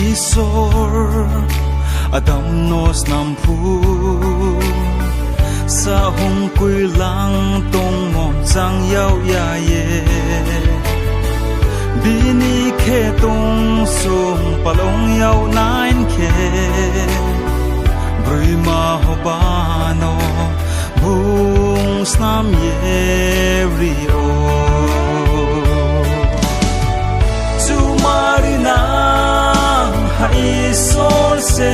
Isor Adam nos nam phu sa hong quy lang tong mom chang yau ya ye bini khe tong sum palong yau nain khe brima hobano bung snam ye rio tu marina hai sol se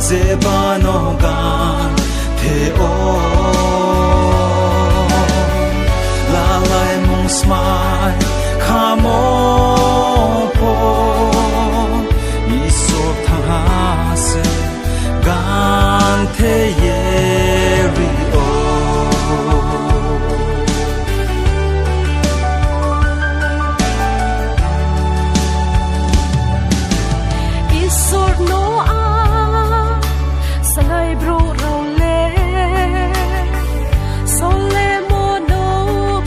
zebano gan the o la lai mong smile khamo po iso tha se gan the ye ri o isor no salai bro raule sole mono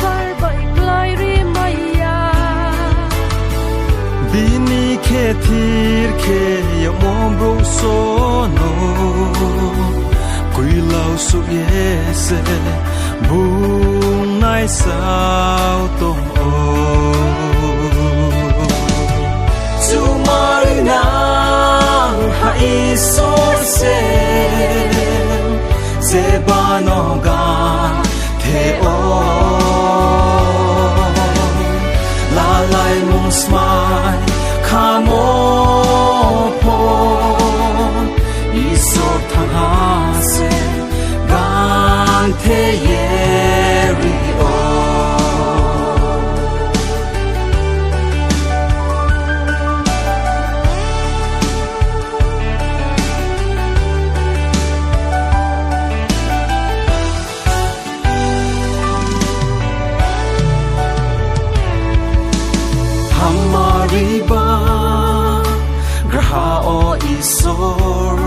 bar bai klai ri maya bini khe thir khe ya mom bro so no kui lau su ye se bung nai sao tong o tu marina hai sol se zebano gan the o la lai mong smile khamo po iso tha se gan the ye ri o Hamariba graha o isor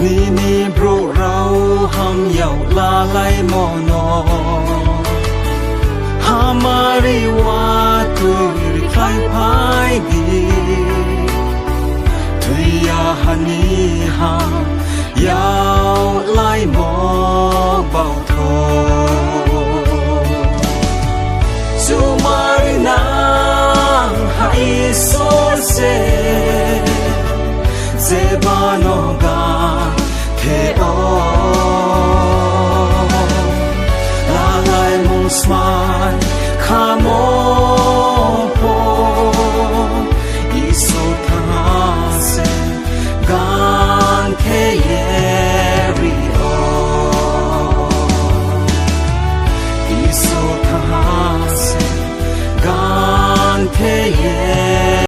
Nini bro rau ham yau la lai mono Hamari wa tu khai phai gi Thuya hani ham yau lai mono